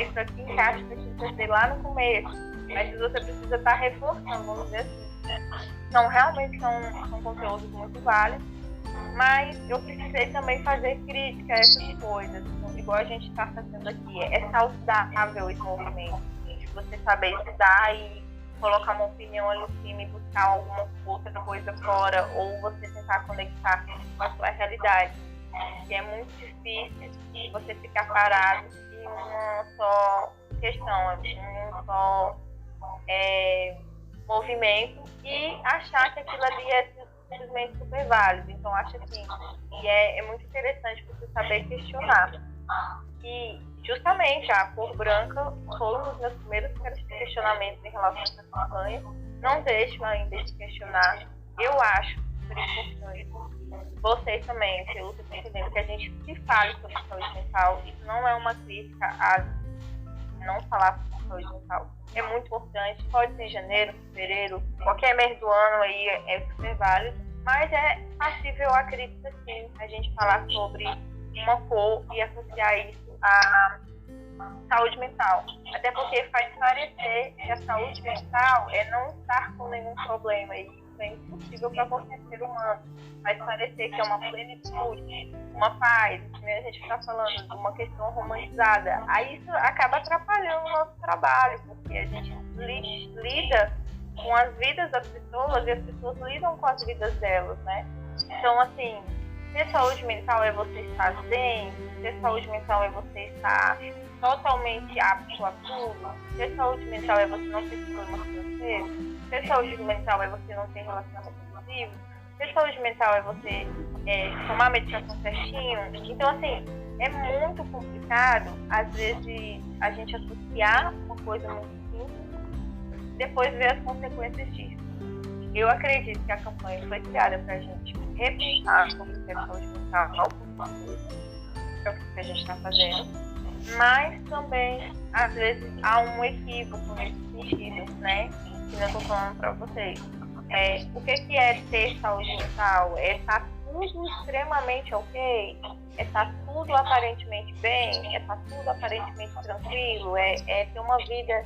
Speaker 2: isso aqui encaixa que eu pensei lá no começo, mas você precisa estar reforçando, vamos dizer assim. Então realmente são conteúdos muito válidos, mas eu precisei também fazer crítica a essas coisas, igual a gente está fazendo aqui. É saudável esse movimento, de você saber estudar e colocar uma opinião ali em cima e buscar alguma outra coisa fora, ou você tentar conectar com a sua realidade. E é muito difícil você ficar parado em uma só questão, em um só movimento, e achar que aquilo ali é simplesmente super válido. Então acho assim, e é muito interessante você saber questionar. E justamente a cor branca foi um dos meus primeiros questionamentos em relação a essa campanha. Não deixo ainda de questionar. Eu acho super importante, vocês também, pelo que eu estou entendendo, que a gente se fale sobre saúde mental. Isso não é uma crítica a não falar sobre saúde mental. É muito importante, pode ser em janeiro, fevereiro, qualquer mês do ano aí é super válido, mas é passível a crítica, sim, a gente falar sobre uma cor e associar isso à saúde mental. Até porque faz parecer que a saúde mental é não estar com nenhum problema, e isso é impossível para qualquer ser humano. Faz parecer que é uma plenitude, uma paz, né? A gente está falando de uma questão romantizada. Aí isso acaba atrapalhando o nosso trabalho, porque a gente lida com as vidas das pessoas e as pessoas lidam com as vidas delas, né? Então, assim, ter saúde mental é você estar zen, ter saúde mental é você estar totalmente apto a tudo, ter saúde mental é você não ter problema financeiro, ter saúde mental é você não ter relacionamento abusivo, ter saúde mental é você tomar medicação certinho. Então, assim, é muito complicado, às vezes, a gente associar uma coisa muito simples e depois ver as consequências disso. Eu acredito que a campanha foi criada para a gente repensar sobre o que é saúde mental. mental, que é o que a gente está fazendo, mas também, às vezes, há um equívoco nesse sentido, né? Que eu estou falando para vocês. O que é ter saúde mental? É estar tudo extremamente ok? É estar tudo aparentemente bem? É estar tudo aparentemente tranquilo? É ter uma vida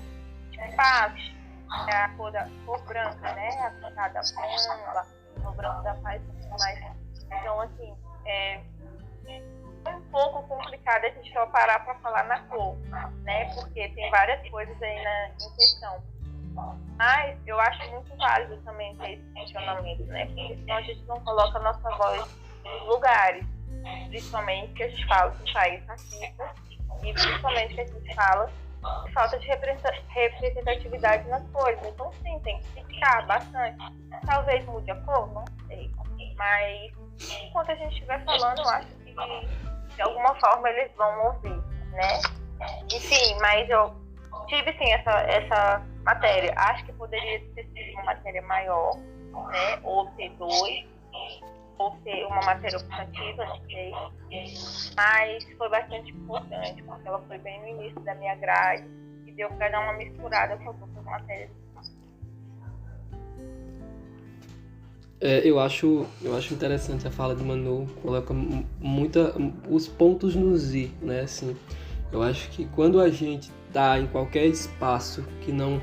Speaker 2: de paz? É a cor branca, né? A cor da pomba, a cor branca da paz e tudo mais. Então, assim, é um pouco complicado a gente só parar para falar na cor, né? Porque tem várias coisas aí em questão. Mas eu acho muito válido também ter esse questionamento, né? Porque senão a gente não coloca a nossa voz nos lugares. Principalmente que a gente fala de um país racista e principalmente que a gente fala de falta de representatividade nas coisas. Então, sim, tem que criticar bastante. Talvez mude a cor, não sei. Mas, enquanto a gente estiver falando, eu acho que de alguma forma eles vão ouvir, né? Enfim, mas eu tive sim essa matéria. Acho que poderia ter sido uma matéria maior, né? Ou ter dois, ou ter uma matéria optativa, não sei. Mas foi bastante importante, porque ela foi bem no início da minha grade e deu para dar uma misturada com as outras matérias.
Speaker 3: Eu acho interessante a fala de Manu, coloca os pontos nos i, né? Assim, eu acho que quando a gente está em qualquer espaço que não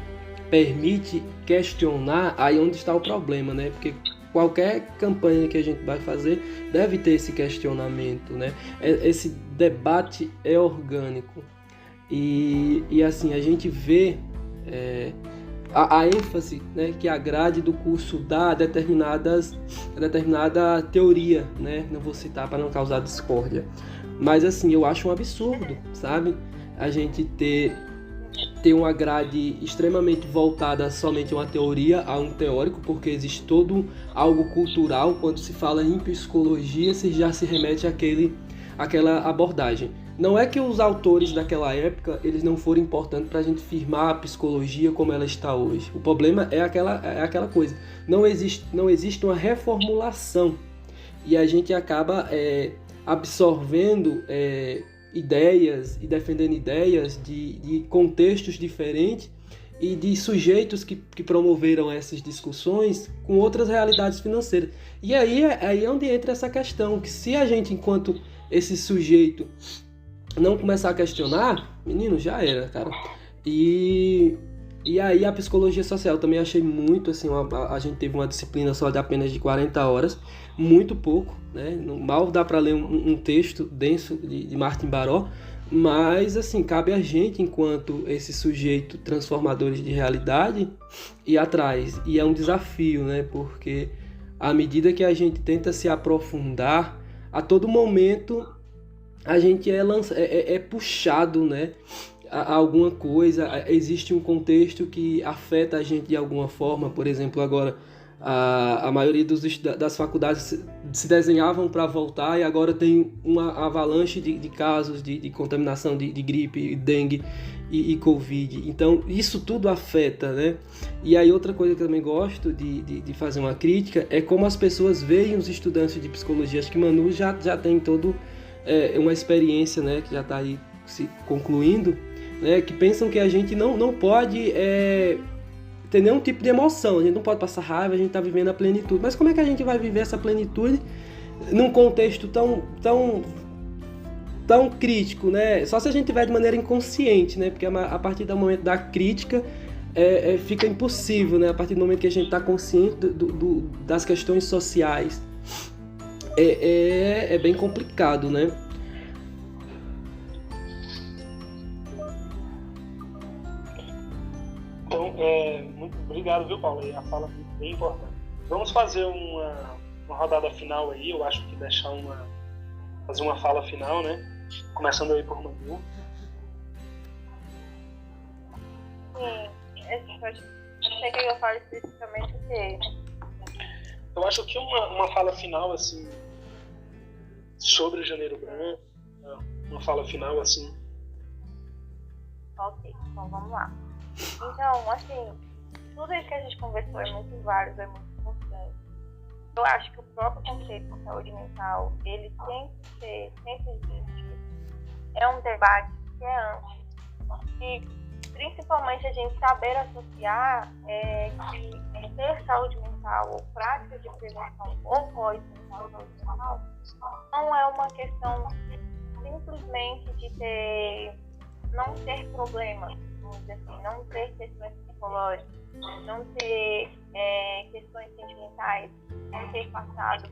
Speaker 3: permite questionar, aí onde está o problema, né? Porque qualquer campanha que a gente vai fazer deve ter esse questionamento, né? Esse debate é orgânico e assim, a gente vê a ênfase, né, que a grade do curso dá a determinada teoria, né? Não vou citar para não causar discórdia, mas assim, eu acho um absurdo, sabe? A gente ter uma grade extremamente voltada somente a uma teoria, a um teórico, porque existe todo algo cultural. Quando se fala em psicologia, se já se remete àquela abordagem. Não é que os autores daquela época eles não foram importantes para a gente firmar a psicologia como ela está hoje. O problema é aquela coisa. Não existe uma reformulação e a gente acaba absorvendo ideias e defendendo ideias de contextos diferentes e de sujeitos que promoveram essas discussões com outras realidades financeiras. E aí é onde entra essa questão, que se a gente, enquanto esse sujeito, não começar a questionar, menino, já era, cara. E aí a psicologia social também achei muito, assim, a gente teve uma disciplina só de apenas de 40 horas, muito pouco, né? Mal dá para ler um texto denso de Martin Baró, mas, assim, cabe a gente, enquanto esse sujeito transformadores de realidade, ir atrás. E é um desafio, né? Porque à medida que a gente tenta se aprofundar, a todo momento a gente é puxado, né, a alguma coisa. Existe um contexto que afeta a gente de alguma forma. Por exemplo, agora a maioria das faculdades se desenhavam para voltar e agora tem uma avalanche de casos de contaminação de gripe, dengue e Covid. Então isso tudo afeta, né? E aí outra coisa que eu também gosto de fazer uma crítica é como as pessoas veem os estudantes de psicologia. Acho que Manu já tem todo uma experiência, né, que já está aí se concluindo, né, que pensam que a gente não pode ter nenhum tipo de emoção, a gente não pode passar raiva, a gente está vivendo a plenitude. Mas como é que a gente vai viver essa plenitude num contexto tão crítico, né? Só se a gente tiver de maneira inconsciente, né? Porque a partir do momento da crítica fica impossível, né? A partir do momento que a gente está consciente das questões sociais, é bem complicado, né?
Speaker 1: Então, muito obrigado, viu, Paulo? A fala é bem importante. Vamos fazer uma rodada final aí. Eu acho que fazer uma fala final, né? Começando aí por Manu.
Speaker 2: Sim, eu sei que eu falo especificamente o quê?
Speaker 1: Eu acho que uma fala final, assim, sobre o Janeiro Branco, uma fala final, assim.
Speaker 2: Ok, então vamos lá. Então, assim, tudo isso que a gente conversou é muito válido, é muito importante. eu acho que o próprio conceito de saúde mental, ele tem que ser, sempre existe. É um debate que é amplo. E principalmente a gente saber associar que ter saúde mental ou prática de prevenção ou pós-saúde mental não é uma questão simplesmente de não ter problemas, vamos dizer assim, não ter questões psicológicas, não ter questões sentimentais, não ter passado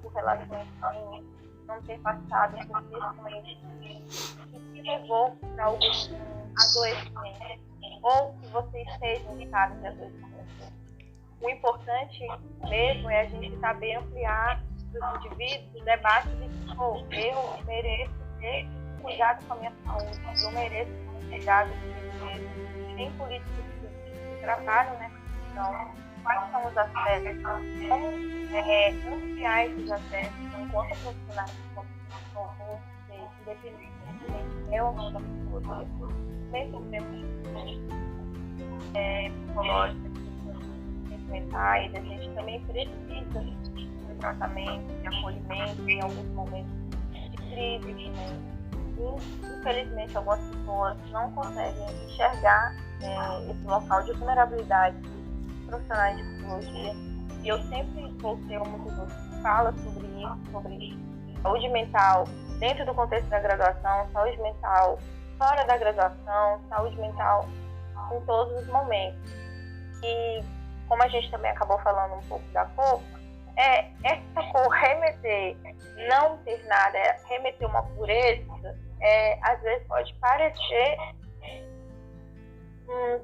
Speaker 2: por relações ruins, não ter passado por questões que te levou para algum adoecimento, ou que você esteja em estado de adoecimento. O importante mesmo é a gente saber ampliar os indivíduos o debate de eu mereço ter cuidado com a minha saúde, eu mereço ter cuidado comigo mesmo. Tem políticos que trabalham nessa questão, quais são os acessos, como ampliar esses acessos enquanto profissionais de independente é ou não da psicologia, mesmo tempo psicológica, mentais, a gente também precisa de tratamento, de acolhimento em alguns momentos de crise, né? E, infelizmente, algumas pessoas não conseguem enxergar esse local de vulnerabilidade dos profissionais de psicologia. E eu sempre vou ter uma pessoa que fala sobre isso, sobre saúde mental dentro do contexto da graduação, saúde mental fora da graduação, saúde mental em todos os momentos. E como a gente também acabou falando um pouco da cor, essa cor remeter, não ter nada, remeter uma pureza, às vezes pode parecer,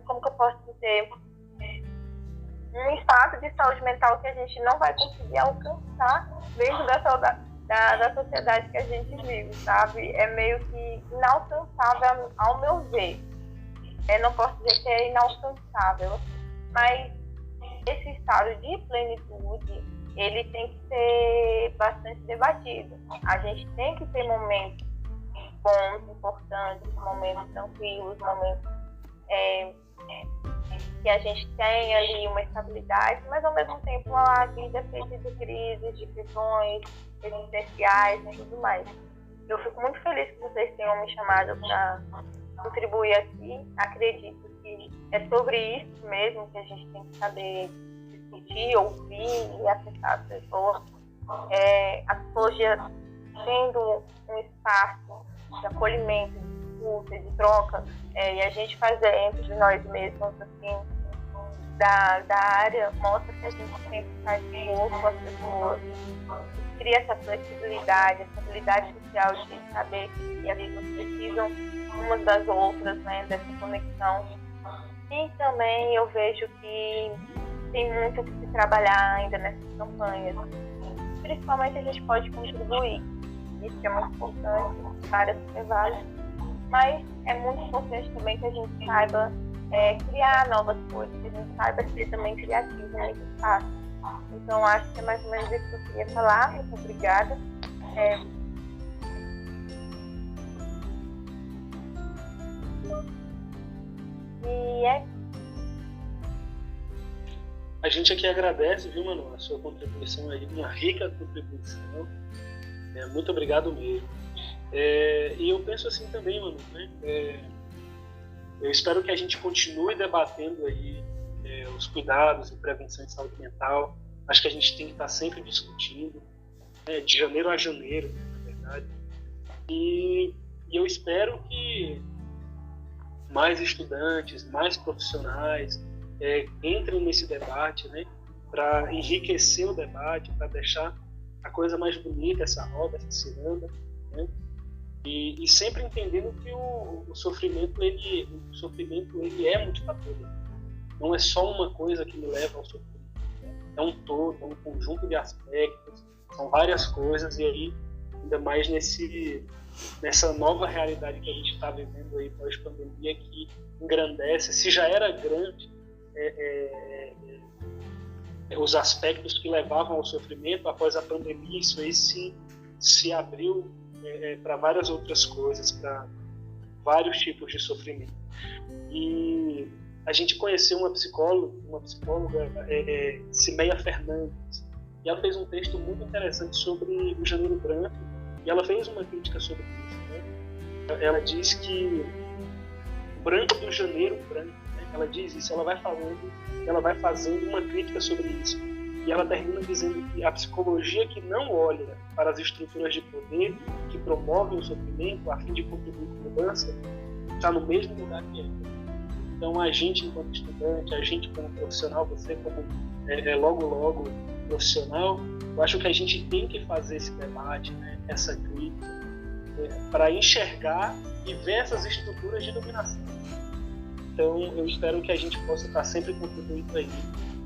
Speaker 2: como que eu posso dizer, um estado de saúde mental que a gente não vai conseguir alcançar dentro da sociedade que a gente vive, sabe? É meio que inalcançável ao meu ver. Não posso dizer que é inalcançável, mas esse estado de plenitude, ele tem que ser bastante debatido. A gente tem que ter momentos bons, importantes, momentos tranquilos, momentos que a gente tem ali uma estabilidade, mas ao mesmo tempo a vida é feita de crises, de questões existenciais e tudo mais. Eu fico muito feliz que vocês tenham me chamado para contribuir aqui. Acredito que é sobre isso mesmo que a gente tem que saber discutir, ouvir e acessar as pessoas. A psicologia sendo um espaço de acolhimento, de escuta, de troca, e a gente fazer entre nós mesmos, assim, da área, mostra que a gente sempre faz com as pessoas, cria essa flexibilidade, essa habilidade social de saber que as pessoas precisam umas das outras, né, dessa conexão. E também eu vejo que tem muito que se trabalhar ainda nessas campanhas. Principalmente a gente pode contribuir. Isso é muito importante, várias levadas. Mas é muito importante também que a gente saiba criar novas coisas, que a gente saiba ser também criativo nesse espaço. Então acho que é mais ou menos isso que eu queria falar. Muito obrigada.
Speaker 1: A gente aqui agradece, viu, Manu, a sua contribuição aí, uma rica contribuição. Muito obrigado mesmo. E eu penso assim também, Manu, né? Eu espero que a gente continue debatendo aí os cuidados e prevenção de saúde mental. Acho que a gente tem que estar sempre discutindo, de janeiro a janeiro, na verdade. E eu espero que mais estudantes, mais profissionais entrem nesse debate, né, para enriquecer o debate, para deixar a coisa mais bonita, essa roda, essa ciranda, né, e sempre entendendo que o sofrimento ele é multifatorial. Não é só uma coisa que me leva ao sofrimento, é um todo, é um conjunto de aspectos, são várias coisas, e aí ainda mais nessa nova realidade que a gente está vivendo aí pós-pandemia, que engrandece, se já era grande os aspectos que levavam ao sofrimento, após a pandemia isso aí se abriu para várias outras coisas, para vários tipos de sofrimento. E a gente conheceu uma psicóloga, Cimeia Fernandes, e ela fez um texto muito interessante sobre o janeiro branco, e ela fez uma crítica sobre isso, né? Ela diz que o branco do janeiro branco, né? Ela diz isso, ela vai fazendo uma crítica sobre isso, e ela termina dizendo que a psicologia que não olha para as estruturas de poder que promovem o sofrimento a fim de contribuir com a mudança está no mesmo lugar que ela. Então, a gente, enquanto estudante, a gente como profissional, você como logo profissional, eu acho que a gente tem que fazer esse debate, né, essa crítica, para enxergar e ver essas estruturas de dominação. Então, eu espero que a gente possa estar sempre contribuindo aí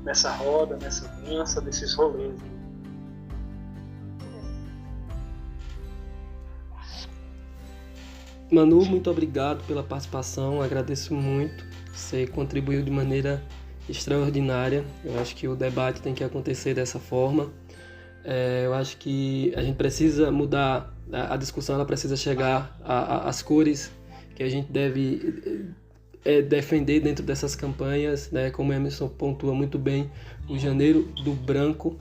Speaker 1: nessa roda, nessa dança, desses rolês.
Speaker 3: Manu, muito obrigado pela participação, agradeço muito. Você contribuiu de maneira extraordinária. Eu acho que o debate tem que acontecer dessa forma. Eu acho que a gente precisa mudar, a discussão ela precisa chegar às cores que a gente deve defender dentro dessas campanhas, né? Como Emerson pontua muito bem, o janeiro do branco.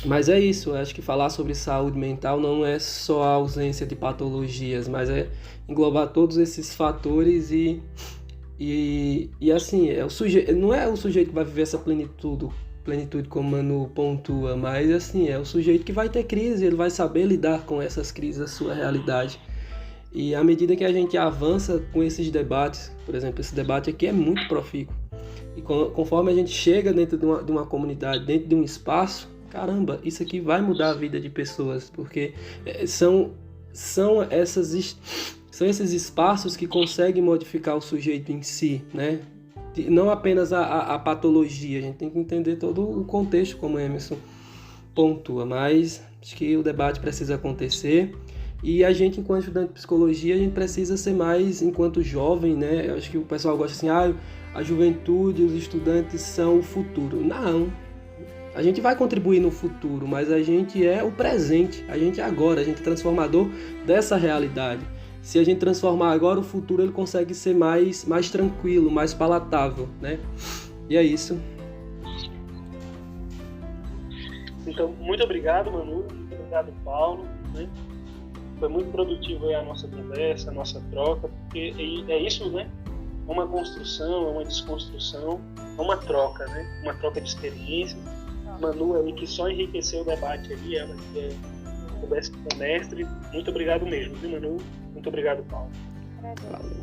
Speaker 3: Mas é isso, eu acho que falar sobre saúde mental não é só a ausência de patologias, mas é englobar todos esses fatores e assim, não é o sujeito que vai viver essa plenitude como Manu pontua, mas assim, é o sujeito que vai ter crise, ele vai saber lidar com essas crises, a sua realidade. E à medida que a gente avança com esses debates, por exemplo, esse debate aqui é muito profícuo, e conforme a gente chega dentro de uma comunidade, dentro de um espaço, caramba, isso aqui vai mudar a vida de pessoas, porque são esses espaços que conseguem modificar o sujeito em si, né? Não apenas a patologia, a gente tem que entender todo o contexto, como o Emerson pontua, mas acho que o debate precisa acontecer, e a gente, enquanto estudante de psicologia, a gente precisa ser mais, enquanto jovem, né? Eu acho que o pessoal gosta assim, a juventude, os estudantes são o futuro. Não. A gente vai contribuir no futuro, mas a gente é o presente, a gente é agora, a gente é transformador dessa realidade. Se a gente transformar agora, o futuro ele consegue ser mais tranquilo, mais palatável, né? E é isso.
Speaker 1: Então, muito obrigado, Manu, muito obrigado, Paulo, né? Foi muito produtivo aí a nossa conversa, a nossa troca, porque é isso, né? É uma construção, é uma desconstrução, é uma troca, né? Uma troca de experiências. Manu aí que só enriqueceu o debate ali, ela que é o mestre. Muito obrigado mesmo, viu, Manu? Muito obrigado, Paulo.
Speaker 2: Valeu.